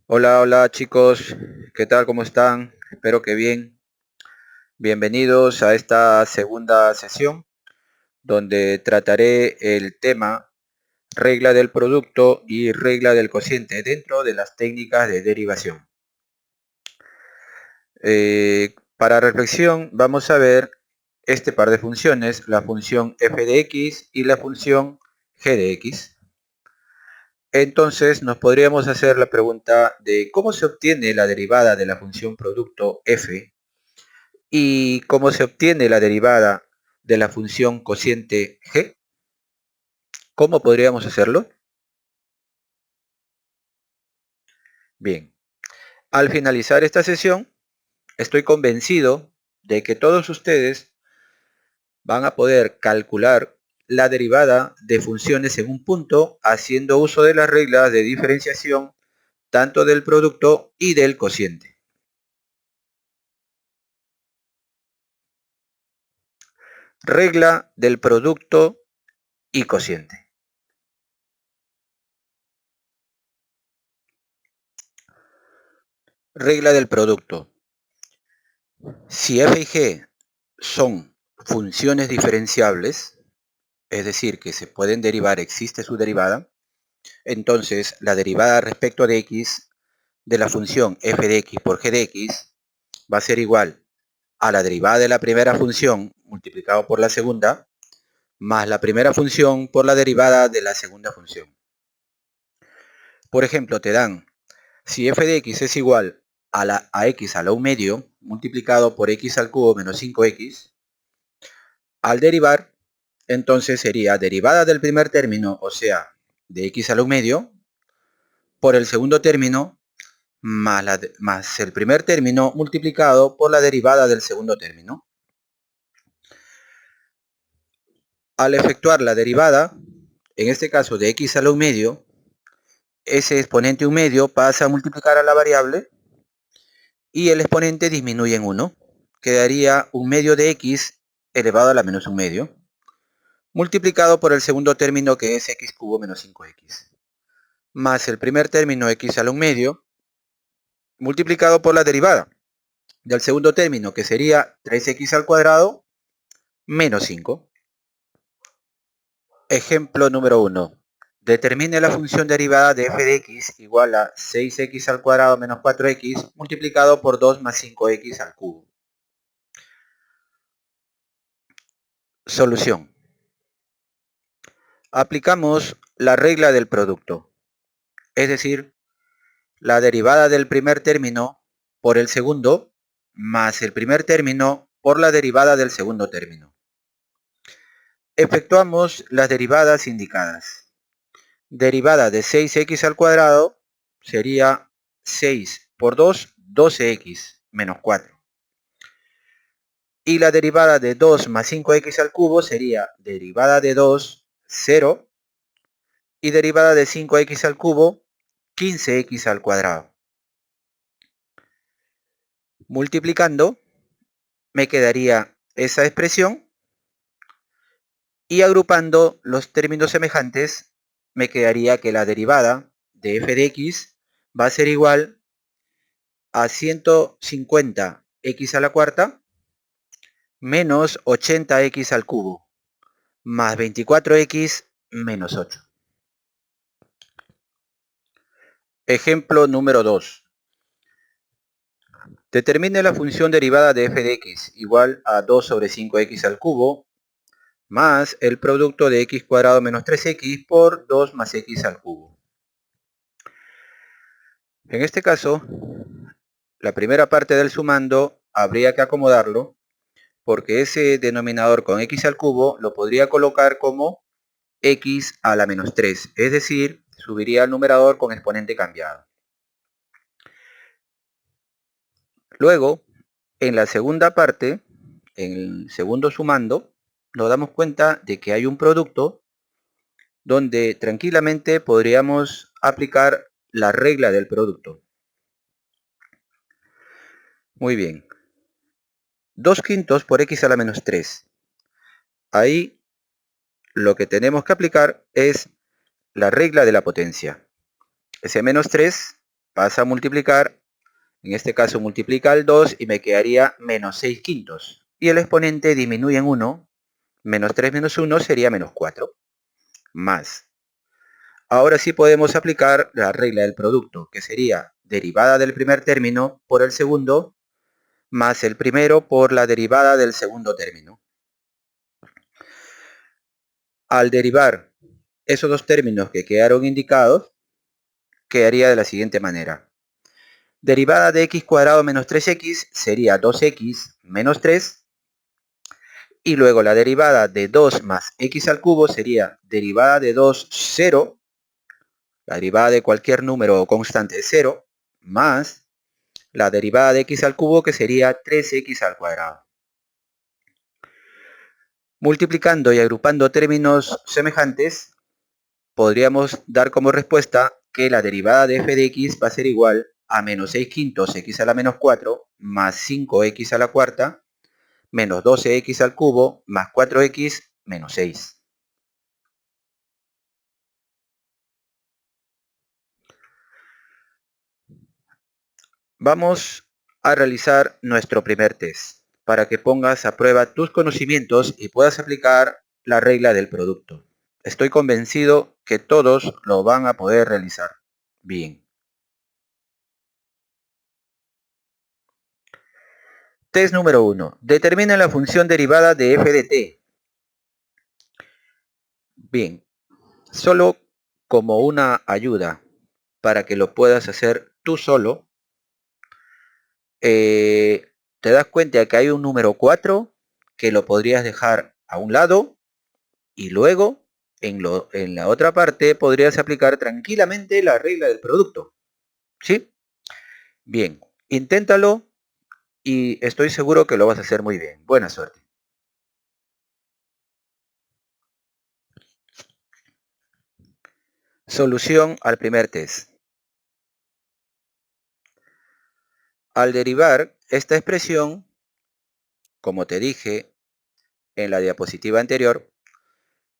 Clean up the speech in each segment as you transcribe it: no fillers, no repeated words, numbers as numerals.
Hola, hola chicos, ¿qué tal? ¿Cómo están? Espero que bien. Bienvenidos a esta segunda sesión donde trataré el tema regla del producto y regla del cociente dentro de las técnicas de derivación. Para reflexión vamos a ver este par de funciones, la función f de x y la función g de x. Entonces nos podríamos hacer la pregunta de cómo se obtiene la derivada de la función producto f y cómo se obtiene la derivada de la función cociente g. ¿Cómo podríamos hacerlo? Bien, al finalizar esta sesión, estoy convencido de que todos ustedes van a poder calcular la derivada de funciones en un punto haciendo uso de las reglas de diferenciación tanto del producto y del cociente. Regla del producto y cociente. Regla del producto. Si f y g son funciones diferenciables, es decir, que se pueden derivar, existe su derivada, entonces la derivada respecto de x de la función f de x por g de x va a ser igual a la derivada de la primera función multiplicado por la segunda, más la primera función por la derivada de la segunda función. Por ejemplo, te dan, si f de x es igual a x a la 1 medio multiplicado por x al cubo menos 5x, al derivar, entonces sería derivada del primer término, o sea, de x a la 1 medio, por el segundo término, más el primer término multiplicado por la derivada del segundo término. Al efectuar la derivada, en este caso de x a la 1 medio, ese exponente 1 medio pasa a multiplicar a la variable y el exponente disminuye en 1. Quedaría 1 medio de x elevado a la menos 1 medio, multiplicado por el segundo término que es x cubo menos 5x, más el primer término x a la 1 medio, multiplicado por la derivada del segundo término, que sería 3x al cuadrado menos 5. Ejemplo número 1. Determine la función derivada de f de x igual a 6x al cuadrado menos 4x multiplicado por 2 más 5x al cubo. Solución. Aplicamos la regla del producto, es decir, la derivada del primer término por el segundo más el primer término por la derivada del segundo término. Efectuamos las derivadas indicadas. Derivada de 6x al cuadrado sería 6 por 2, 12x menos 4. Y la derivada de 2 más 5x al cubo sería derivada de 2, 0. Y derivada de 5x al cubo, 15x al cuadrado. Multiplicando, me quedaría esa expresión. Y agrupando los términos semejantes, me quedaría que la derivada de f de x va a ser igual a 150x a la cuarta menos 80x al cubo más 24x menos 8. Ejemplo número 2. Determine la función derivada de f de x igual a 2 sobre 5x al cubo más el producto de x cuadrado menos 3x por 2 más x al cubo. En este caso, la primera parte del sumando habría que acomodarlo porque ese denominador con x al cubo lo podría colocar como x a la menos 3, es decir, subiría al numerador con exponente cambiado. Luego, en la segunda parte, en el segundo sumando, nos damos cuenta de que hay un producto donde tranquilamente podríamos aplicar la regla del producto. Muy bien. 2 quintos por x a la menos 3. Ahí lo que tenemos que aplicar es la regla de la potencia. Ese menos 3 pasa a multiplicar, en este caso multiplica al 2 y me quedaría menos 6 quintos. Y el exponente disminuye en 1, menos 3 menos 1 sería menos 4, más. Ahora sí podemos aplicar la regla del producto, que sería derivada del primer término por el segundo, más el primero por la derivada del segundo término. Al derivar esos dos términos que quedaron indicados, quedaría de la siguiente manera. Derivada de x cuadrado menos 3x sería 2x menos 3. Y luego la derivada de 2 más x al cubo sería derivada de 2, 0. La derivada de cualquier número o constante es 0, más la derivada de x al cubo, que sería 3x al cuadrado. Multiplicando y agrupando términos semejantes, podríamos dar como respuesta que la derivada de f de x va a ser igual a menos 6 quintos x a la menos 4 más 5x a la cuarta menos 12x al cubo más 4x menos 6. Vamos a realizar nuestro primer test para que pongas a prueba tus conocimientos y puedas aplicar la regla del producto. Estoy convencido que todos lo van a poder realizar bien. Test número 1. Determina la función derivada de f de t. Bien, solo como una ayuda para que lo puedas hacer tú solo, te das cuenta que hay un número 4 que lo podrías dejar a un lado y luego en la otra parte podrías aplicar tranquilamente la regla del producto. ¿Sí? Bien, inténtalo y estoy seguro que lo vas a hacer muy bien. Buena suerte. Solución al primer test. Al derivar esta expresión, como te dije en la diapositiva anterior,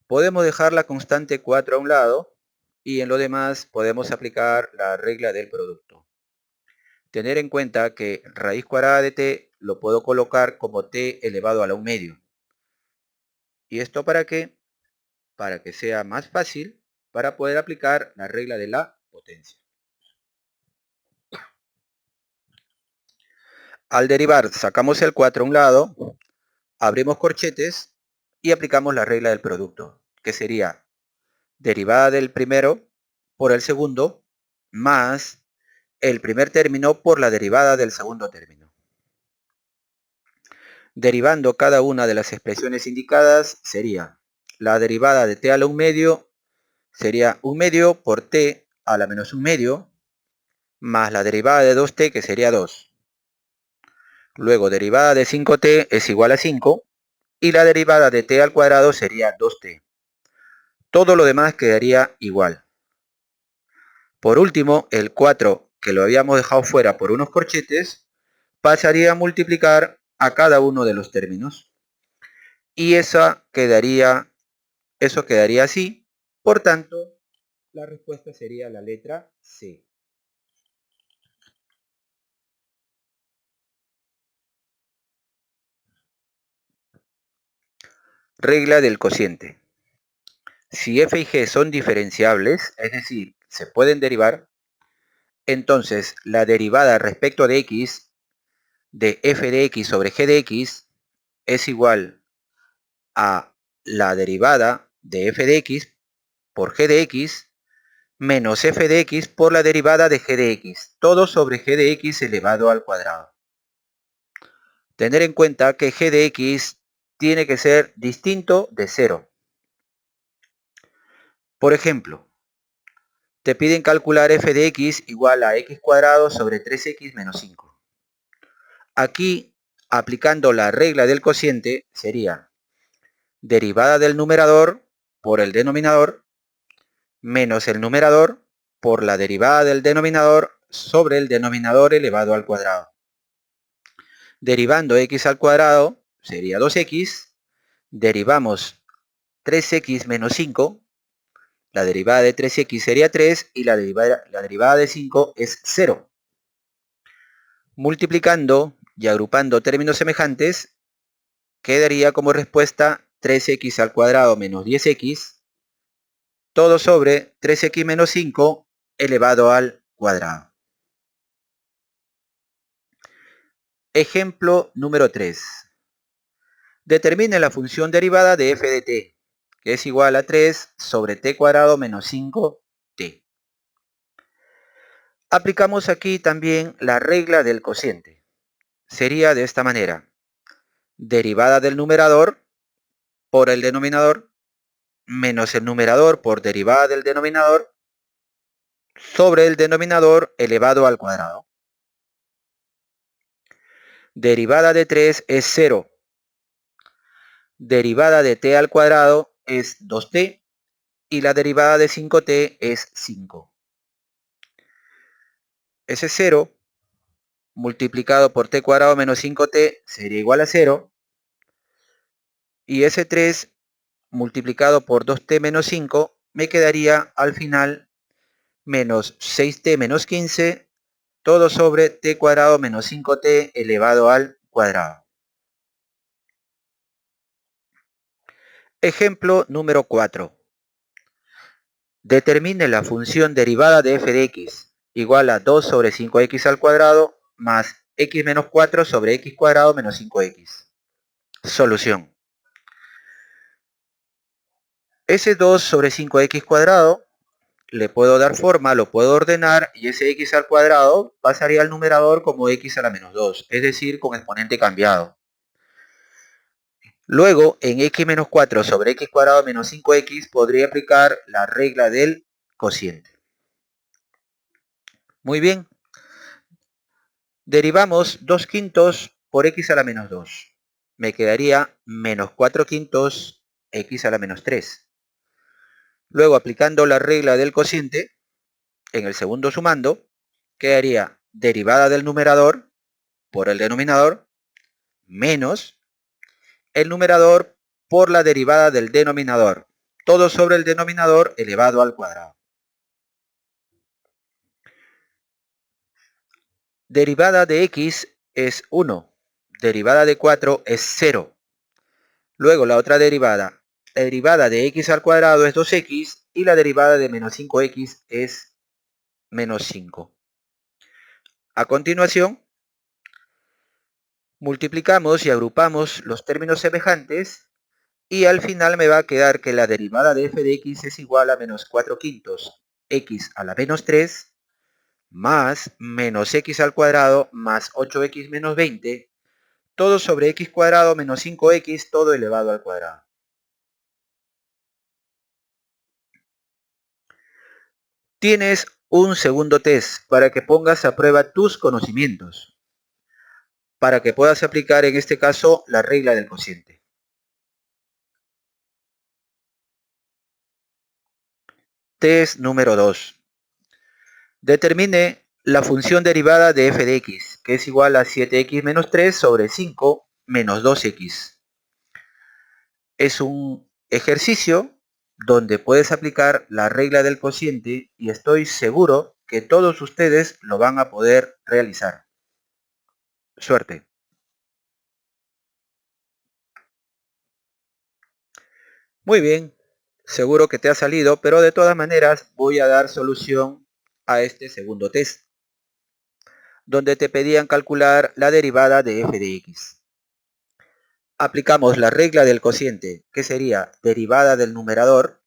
podemos dejar la constante 4 a un lado y en lo demás podemos aplicar la regla del producto. Tener en cuenta que raíz cuadrada de t lo puedo colocar como t elevado a la 1 medio. ¿Y esto para qué? Para que sea más fácil para poder aplicar la regla de la potencia. Al derivar sacamos el 4 a un lado, abrimos corchetes y aplicamos la regla del producto, que sería derivada del primero por el segundo más el primer término por la derivada del segundo término. Derivando cada una de las expresiones indicadas sería la derivada de t a la 1 medio sería 1 medio por t a la menos 1 medio más la derivada de 2t, que sería 2. Luego derivada de 5t es igual a 5 y la derivada de t al cuadrado sería 2t. Todo lo demás quedaría igual. Por último, el 4, que lo habíamos dejado fuera por unos corchetes, pasaría a multiplicar a cada uno de los términos. Y eso quedaría así. Por tanto, la respuesta sería la letra C. Regla del cociente. Si f y g son diferenciables, es decir, se pueden derivar, entonces la derivada respecto de x de f de x sobre g de x es igual a la derivada de f de x por g de x menos f de x por la derivada de g de x, todo sobre g de x elevado al cuadrado. Tener en cuenta que g de x tiene que ser distinto de 0. Por ejemplo, te piden calcular f de x igual a x cuadrado sobre 3x menos 5. Aquí, aplicando la regla del cociente, sería derivada del numerador por el denominador menos el numerador por la derivada del denominador sobre el denominador elevado al cuadrado. Derivando x al cuadrado sería 2x, derivamos 3x menos 5 La derivada de 3x sería 3 y la derivada de 5 es 0. Multiplicando y agrupando términos semejantes, quedaría como respuesta 3x al cuadrado menos 10x, todo sobre 3x menos 5 elevado al cuadrado. Ejemplo número 3. Determine la función derivada de f de t, que es igual a 3 sobre t cuadrado menos 5t. Aplicamos aquí también la regla del cociente. Sería de esta manera. Derivada del numerador por el denominador menos el numerador por derivada del denominador sobre el denominador elevado al cuadrado. Derivada de 3 es 0. Derivada de t al cuadrado es 2t y la derivada de 5t es 5. Ese 0 multiplicado por t cuadrado menos 5t sería igual a 0. Y ese 3 multiplicado por 2t menos 5 me quedaría al final menos 6t menos 15, todo sobre t cuadrado menos 5t elevado al cuadrado. Ejemplo número 4. Determine la función derivada de f de x igual a 2 sobre 5x al cuadrado más x menos 4 sobre x cuadrado menos 5x. Solución. Ese 2 sobre 5x cuadrado le puedo dar forma, lo puedo ordenar y ese x al cuadrado pasaría al numerador como x a la menos 2, es decir, con exponente cambiado. Luego, en x menos 4 sobre x cuadrado menos 5x podría aplicar la regla del cociente. Muy bien. Derivamos 2 quintos por x a la menos 2. Me quedaría menos 4 quintos x a la menos 3. Luego, aplicando la regla del cociente, en el segundo sumando, quedaría derivada del numerador por el denominador menos el numerador por la derivada del denominador, todo sobre el denominador elevado al cuadrado. Derivada de x es 1, derivada de 4 es 0. Luego la otra derivada, la derivada de x al cuadrado es 2x y la derivada de menos 5x es menos 5. A continuación, multiplicamos y agrupamos los términos semejantes y al final me va a quedar que la derivada de f de x es igual a menos 4 quintos x a la menos 3 más menos x al cuadrado más 8x menos 20, todo sobre x cuadrado menos 5x todo elevado al cuadrado. Tienes un segundo test para que pongas a prueba tus conocimientos, para que puedas aplicar en este caso la regla del cociente. Test número 2. Determine la función derivada de f de x, que es igual a 7x menos 3 sobre 5 menos 2x. Es un ejercicio donde puedes aplicar la regla del cociente y estoy seguro que todos ustedes lo van a poder realizar. Suerte. Muy bien, seguro que te ha salido, pero de todas maneras voy a dar solución a este segundo test, donde te pedían calcular la derivada de f de x. Aplicamos la regla del cociente, que sería derivada del numerador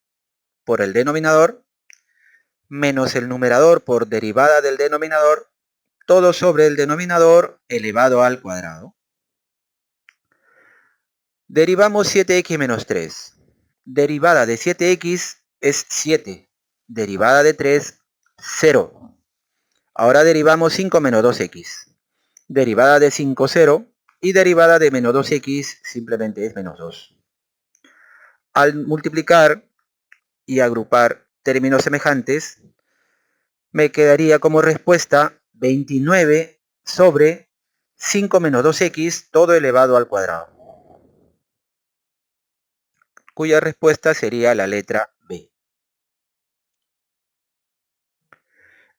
por el denominador, menos el numerador por derivada del denominador, todo sobre el denominador elevado al cuadrado. Derivamos 7x menos 3. Derivada de 7x es 7. Derivada de 3, 0. Ahora derivamos 5 menos 2x. Derivada de 5, 0. Y derivada de menos 2x simplemente es menos 2. Al multiplicar y agrupar términos semejantes, me quedaría como respuesta 29 sobre 5 menos 2x todo elevado al cuadrado, cuya respuesta sería la letra B.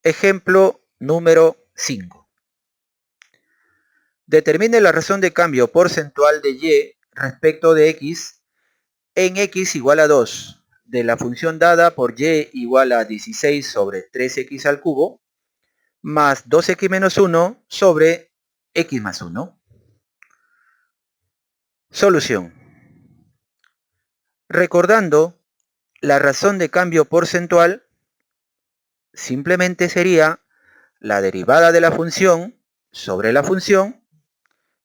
Ejemplo número 5. Determine la razón de cambio porcentual de y respecto de x en x igual a 2 de la función dada por y igual a 16 sobre 3x al cubo más 2x menos 1 sobre x más 1. Solución. Recordando la razón de cambio porcentual, simplemente sería la derivada de la función sobre la función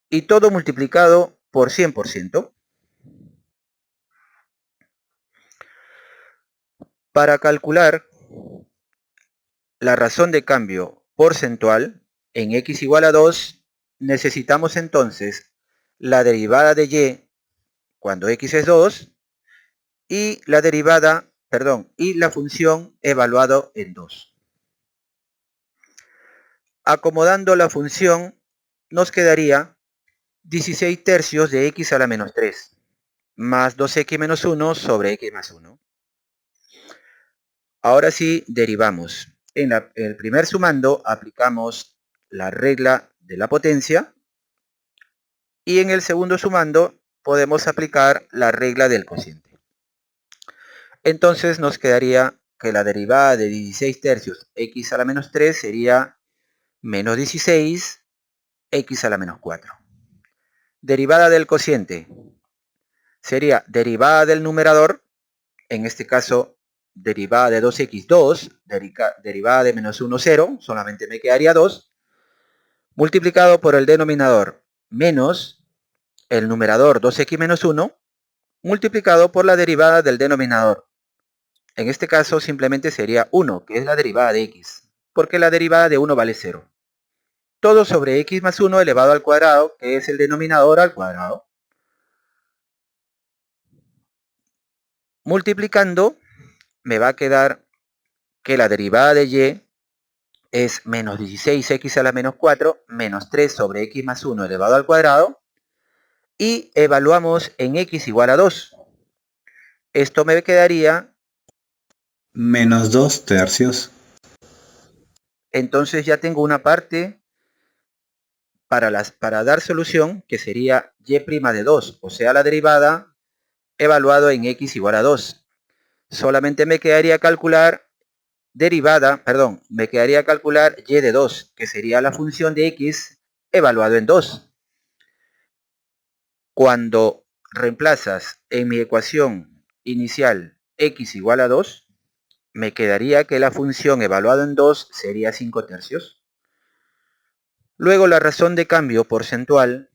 y todo multiplicado por 100%. Para calcular la razón de cambio porcentual en x igual a 2, necesitamos entonces la derivada de y cuando x es 2 y la función evaluado en 2. Acomodando la función nos quedaría 16 tercios de x a la menos 3 más 2x menos 1 sobre x más 1. Ahora sí derivamos. En el primer sumando aplicamos la regla de la potencia y en el segundo sumando podemos aplicar la regla del cociente. Entonces nos quedaría que la derivada de 16 tercios x a la menos 3 sería menos 16 x a la menos 4. Derivada del cociente sería derivada del numerador, en este caso derivada de 2x2, derivada de menos 1, 0, solamente me quedaría 2, multiplicado por el denominador menos el numerador 2x menos 1, multiplicado por la derivada del denominador. En este caso simplemente sería 1, que es la derivada de x, porque la derivada de 1 vale 0. Todo sobre x más 1 elevado al cuadrado, que es el denominador al cuadrado. Multiplicando, me va a quedar que la derivada de y es menos 16x a la menos 4 menos 3 sobre x más 1 elevado al cuadrado. Y evaluamos en x igual a 2. Esto me quedaría menos 2 tercios. Entonces ya tengo una parte para dar solución, que sería y' de 2, o sea la derivada evaluado en x igual a 2. Solamente me quedaría calcular me quedaría calcular y de 2, que sería la función de x evaluado en 2. Cuando reemplazas en mi ecuación inicial x igual a 2, me quedaría que la función evaluada en 2 sería 5 tercios. Luego la razón de cambio porcentual,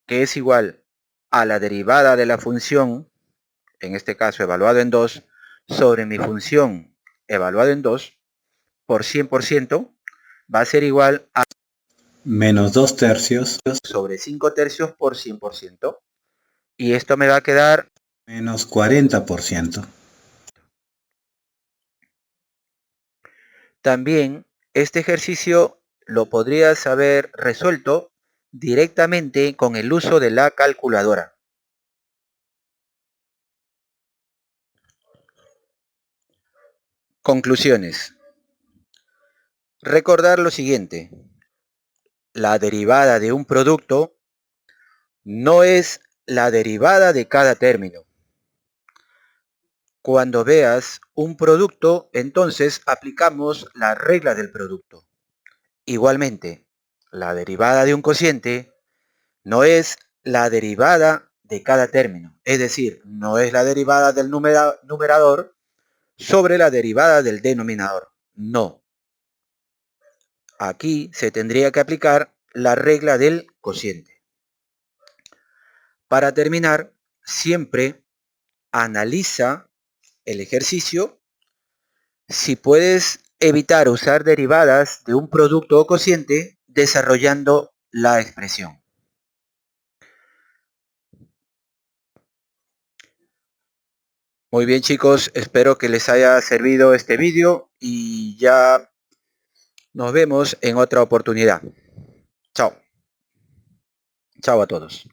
que es igual a la derivada de la función, en este caso evaluado en 2, sobre mi función evaluado en 2, por 100%, va a ser igual a menos 2 tercios sobre 5 tercios por 100%. Y esto me va a quedar menos 40%. También este ejercicio lo podrías haber resuelto directamente con el uso de la calculadora. Conclusiones. Recordar lo siguiente. La derivada de un producto no es la derivada de cada término. Cuando veas un producto, entonces aplicamos la regla del producto. Igualmente, la derivada de un cociente no es la derivada de cada término. Es decir, no es la derivada del numerador sobre la derivada del denominador. No. Aquí se tendría que aplicar la regla del cociente. Para terminar, siempre analiza el ejercicio. Si puedes evitar usar derivadas de un producto o cociente, desarrollando la expresión. Muy bien, chicos, espero que les haya servido este vídeo y ya nos vemos en otra oportunidad. Chao. Chao a todos.